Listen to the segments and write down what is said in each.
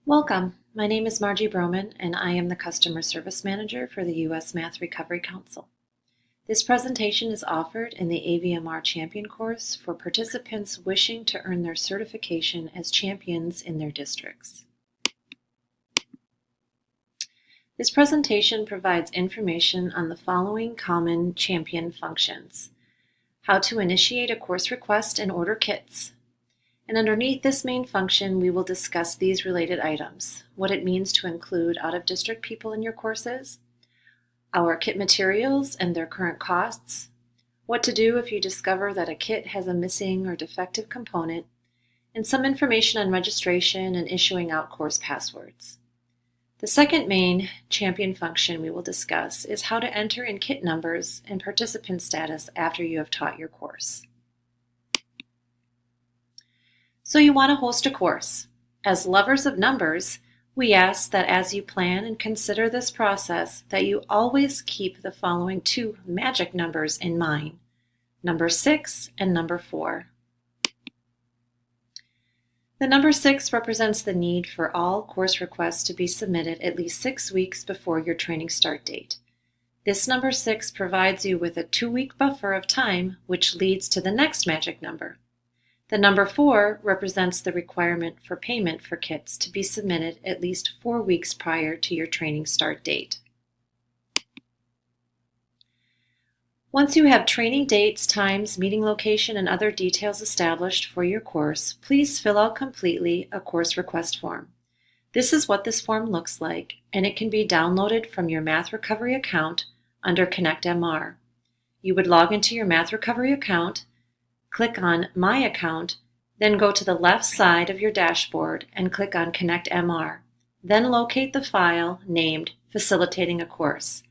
Welcome. My name is Margie Broman, and I am the Customer Service Manager for the U.S. Math Recovery Council. This presentation is offered in the AVMR Champion course for participants wishing to earn their certification as champions in their districts. This presentation provides information on the following common champion functions: how to initiate a course request and order kits. And underneath this main function, we will discuss these related items: what it means to include out-of-district people in your courses, our kit materials and their current costs, what to do if you discover that a kit has a missing or defective component, and some information on registration and issuing out course passwords. The second main champion function we will discuss is how to enter in kit numbers and participant status after you have taught your course. So you want to host a course. As lovers of numbers, we ask that as you plan and consider this process, that you always keep the following two magic numbers in mind: number 6 and number 4. The number 6 represents the need for all course requests to be submitted at least 6 weeks before your training start date. This number 6 provides you with a 2-week buffer of time, which leads to the next magic number. The number 4 represents the requirement for payment for kits to be submitted at least 4 weeks prior to your training start date. Once you have training dates, times, meeting location, and other details established for your course, please fill out completely a course request form. This is what this form looks like, and it can be downloaded from your Math Recovery account under ConnectMR. You would log into your Math Recovery account, click on My Account, then go to the left side of your dashboard and click on ConnectMR. Then locate the file named Facilitating a Course.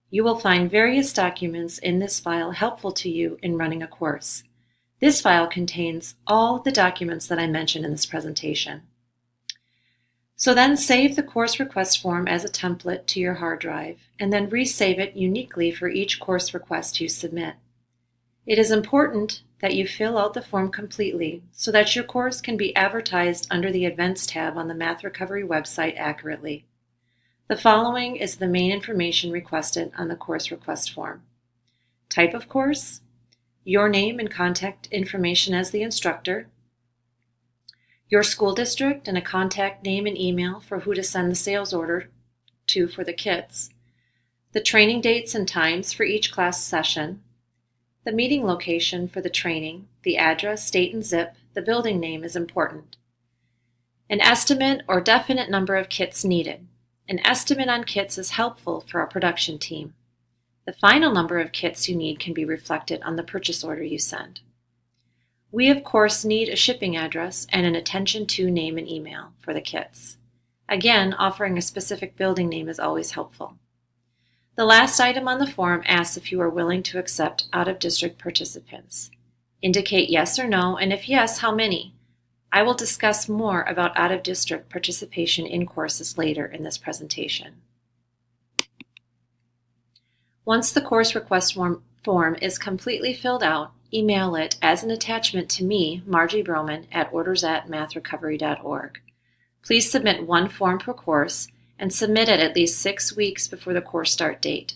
You will find various documents in this file helpful to you in running a course. This file contains all the documents that I mentioned in this presentation. So then save the course request form as a template to your hard drive, and then resave it uniquely for each course request you submit. It is important that you fill out the form completely so that your course can be advertised under the Events tab on the Math Recovery website accurately. The following is the main information requested on the course request form: type of course, your name and contact information as the instructor, your school district and a contact name and email for who to send the sales order to for the kits, the training dates and times for each class session, the meeting location for the training, the address, state, and zip. The building name is important. An estimate or definite number of kits needed. An estimate on kits is helpful for our production team. The final number of kits you need can be reflected on the purchase order you send. We, of course, need a shipping address and an attention to name and email for the kits. Again, offering a specific building name is always helpful. The last item on the form asks if you are willing to accept out-of-district participants. Indicate yes or no, and if yes, how many. I will discuss more about out-of-district participation in courses later in this presentation. Once the course request form is completely filled out, email it as an attachment to me, Margie Broman, at orders@mathrecovery.org. Please submit one form per course and submit it at least 6 weeks before the course start date.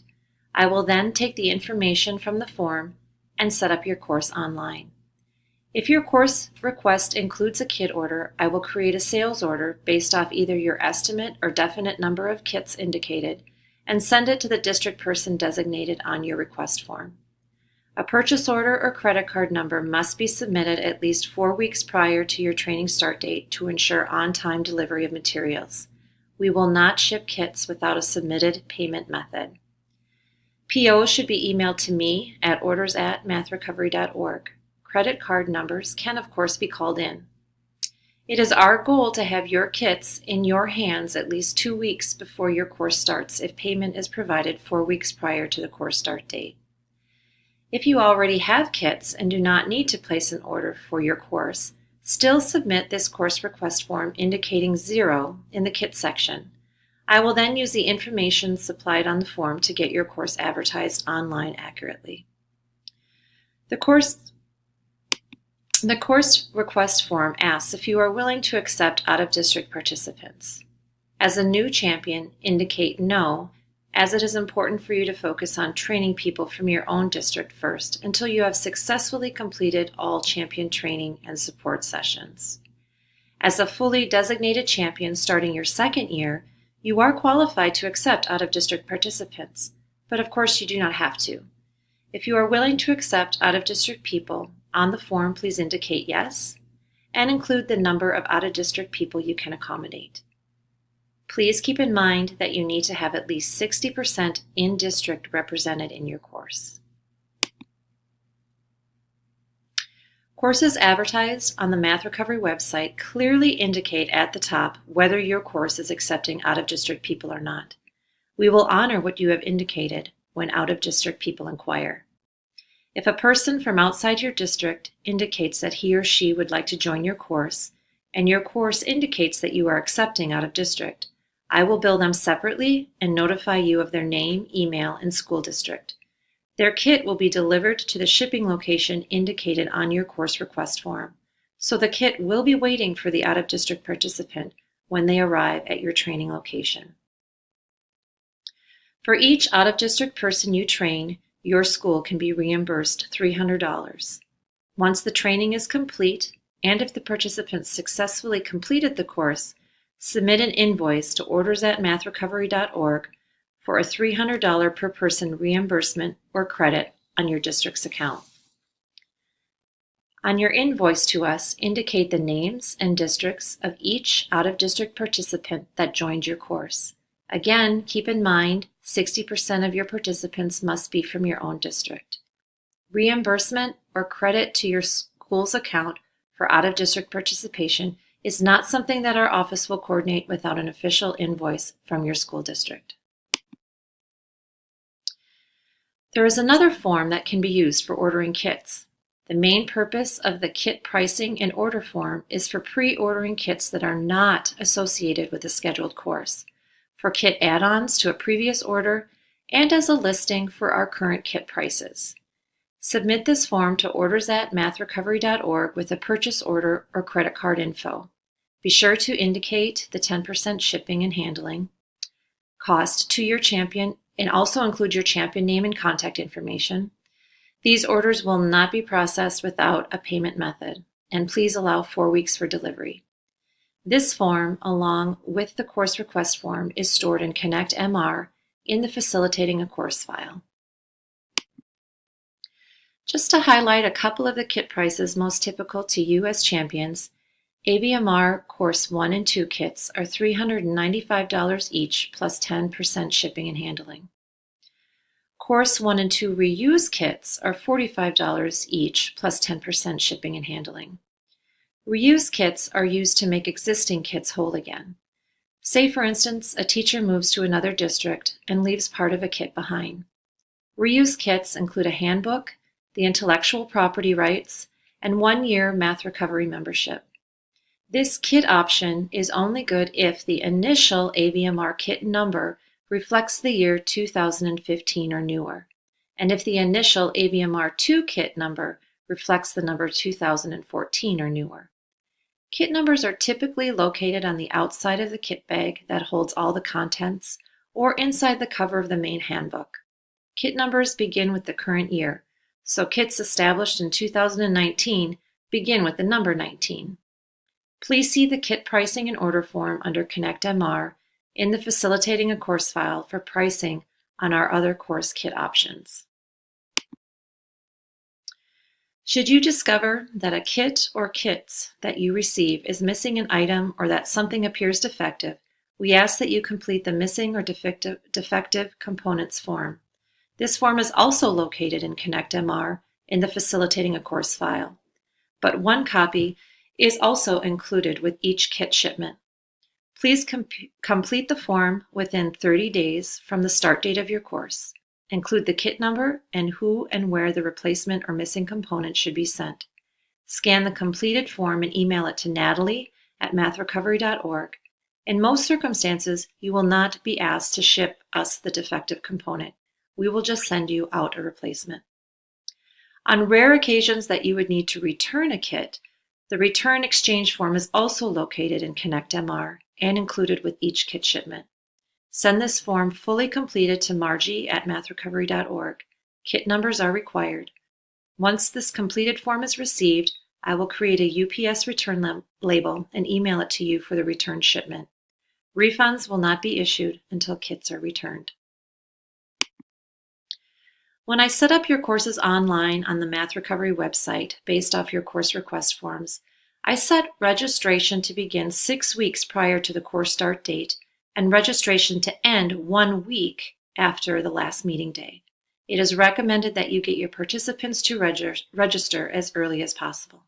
I will then take the information from the form and set up your course online. If your course request includes a kit order, I will create a sales order based off either your estimate or definite number of kits indicated and send it to the district person designated on your request form. A purchase order or credit card number must be submitted at least 4 weeks prior to your training start date to ensure on-time delivery of materials. We will not ship kits without a submitted payment method. POs should be emailed to me at orders@mathrecovery.org. Credit card numbers can, of course, be called in. It is our goal to have your kits in your hands at least 2 weeks before your course starts if payment is provided 4 weeks prior to the course start date. If you already have kits and do not need to place an order for your course, still submit this course request form indicating 0 in the kit section. I will then use the information supplied on the form to get your course advertised online accurately. The course request form asks if you are willing to accept out-of-district participants. As a new champion, indicate no, as it is important for you to focus on training people from your own district first until you have successfully completed all champion training and support sessions. As a fully designated champion starting your second year, you are qualified to accept out-of-district participants, but of course you do not have to. If you are willing to accept out-of-district people, on the form please indicate yes, and include the number of out-of-district people you can accommodate. Please keep in mind that you need to have at least 60% in-district represented in your course. Courses advertised on the Math Recovery website clearly indicate at the top whether your course is accepting out-of-district people or not. We will honor what you have indicated when out-of-district people inquire. If a person from outside your district indicates that he or she would like to join your course, and your course indicates that you are accepting out-of-district, I will bill them separately and notify you of their name, email, and school district. Their kit will be delivered to the shipping location indicated on your course request form, so the kit will be waiting for the out-of-district participant when they arrive at your training location. For each out-of-district person you train, your school can be reimbursed $300. Once the training is complete, and if the participants successfully completed the course, submit an invoice to orders@mathrecovery.org for a $300 per person reimbursement or credit on your district's account. On your invoice to us, indicate the names and districts of each out-of-district participant that joined your course. Again, keep in mind, 60% of your participants must be from your own district. Reimbursement or credit to your school's account for out-of-district participation is not something that our office will coordinate without an official invoice from your school district. There is another form that can be used for ordering kits. The main purpose of the kit pricing and order form is for pre-ordering kits that are not associated with a scheduled course, for kit add-ons to a previous order, and as a listing for our current kit prices. Submit this form to orders@mathrecovery.org with a purchase order or credit card info. Be sure to indicate the 10% shipping and handling cost to your champion and also include your champion name and contact information. These orders will not be processed without a payment method, and please allow 4 weeks for delivery. This form, along with the course request form, is stored in ConnectMR in the Facilitating a Course file. Just to highlight a couple of the kit prices most typical to you as champions, ABMR Course 1 and 2 kits are $395 each plus 10% shipping and handling. Course 1 and 2 reuse kits are $45 each plus 10% shipping and handling. Reuse kits are used to make existing kits whole again. Say, for instance, a teacher moves to another district and leaves part of a kit behind. Reuse kits include a handbook, the intellectual property rights, and 1-year Math Recovery membership. This kit option is only good if the initial ABMR kit number reflects the year 2015 or newer, and if the initial ABMR 2 kit number reflects the number 2014 or newer. Kit numbers are typically located on the outside of the kit bag that holds all the contents or inside the cover of the main handbook. Kit numbers begin with the current year, so kits established in 2019 begin with the number 19. Please see the kit pricing and order form under ConnectMR in the Facilitating a Course file for pricing on our other course kit options. Should you discover that a kit or kits that you receive is missing an item or that something appears defective, we ask that you complete the missing or defective components form. This form is also located in ConnectMR in the Facilitating a Course file, but one copy is also included with each kit shipment. Please complete the form within 30 days from the start date of your course. Include the kit number and who and where the replacement or missing component should be sent. Scan the completed form and email it to natalie@mathrecovery.org. In most circumstances, you will not be asked to ship us the defective component. We will just send you out a replacement. On rare occasions that you would need to return a kit, the return exchange form is also located in ConnectMR and included with each kit shipment. Send this form fully completed to margie@mathrecovery.org. Kit numbers are required. Once this completed form is received, I will create a UPS return label and email it to you for the return shipment. Refunds will not be issued until kits are returned. When I set up your courses online on the Math Recovery website based off your course request forms, I set registration to begin 6 weeks prior to the course start date and registration to end 1 week after the last meeting day. It is recommended that you get your participants to register as early as possible.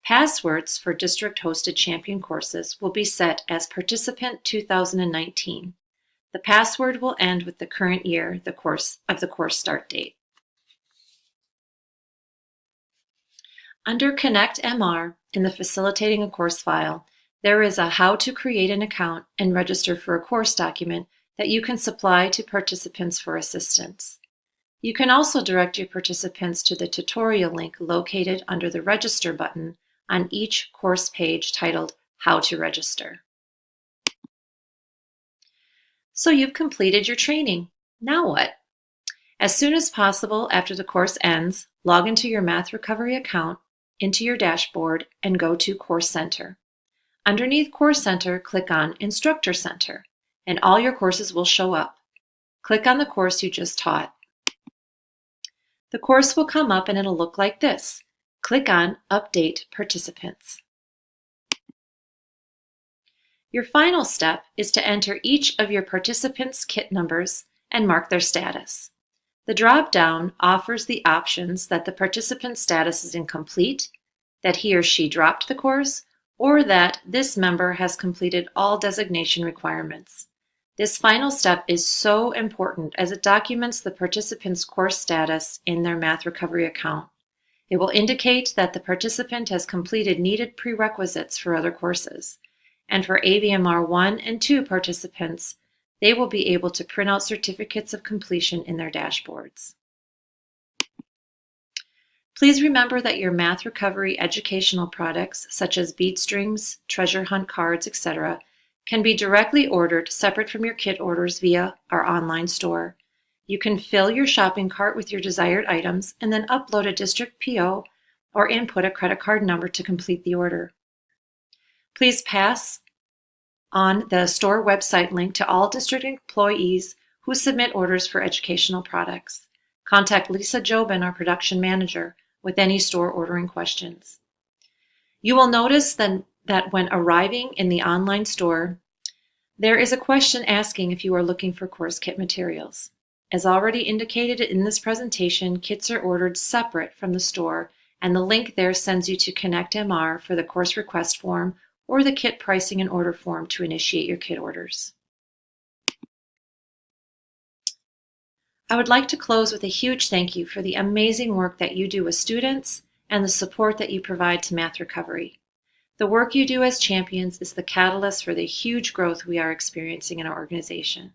Passwords for district-hosted champion courses will be set as Participant 2019. The password will end with the current year, the course start date. Under Connect MR in the Facilitating a Course file, there is a How to Create an Account and Register for a Course document that you can supply to participants for assistance. You can also direct your participants to the tutorial link located under the Register button on each course page titled How to Register. So you've completed your training. Now what? As soon as possible after the course ends, log into your Math Recovery account, into your dashboard, and go to Course Center. Underneath Course Center, click on Instructor Center, and all your courses will show up. Click on the course you just taught. The course will come up and it'll look like this. Click on Update Participants. Your final step is to enter each of your participants' kit numbers and mark their status. The drop-down offers the options that the participant's status is incomplete, that he or she dropped the course, or that this member has completed all designation requirements. This final step is so important as it documents the participant's course status in their Math Recovery account. It will indicate that the participant has completed needed prerequisites for other courses. And for AVMR 1 and 2 participants, they will be able to print out certificates of completion in their dashboards. Please remember that your Math Recovery educational products, such as bead strings, treasure hunt cards, etc., can be directly ordered separate from your kit orders via our online store. You can fill your shopping cart with your desired items and then upload a district PO or input a credit card number to complete the order. Please pass on the store website link to all district employees who submit orders for educational products. Contact Lisa Jobin, our production manager, with any store ordering questions. You will notice then that when arriving in the online store, there is a question asking if you are looking for course kit materials. As already indicated in this presentation, kits are ordered separate from the store, and the link there sends you to Connect MR for the course request form or the kit pricing and order form to initiate your kit orders. I would like to close with a huge thank you for the amazing work that you do with students and the support that you provide to Math Recovery. The work you do as champions is the catalyst for the huge growth we are experiencing in our organization.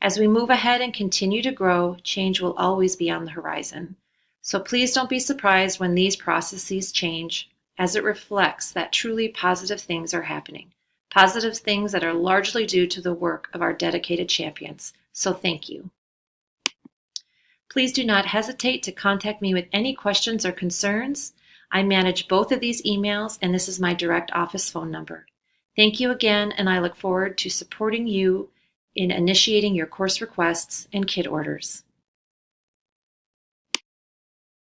As we move ahead and continue to grow, change will always be on the horizon. So please don't be surprised when these processes change, as it reflects that truly positive things are happening. Positive things that are largely due to the work of our dedicated champions. So thank you. Please do not hesitate to contact me with any questions or concerns. I manage both of these emails, and this is my direct office phone number. Thank you again, and I look forward to supporting you in initiating your course requests and kit orders.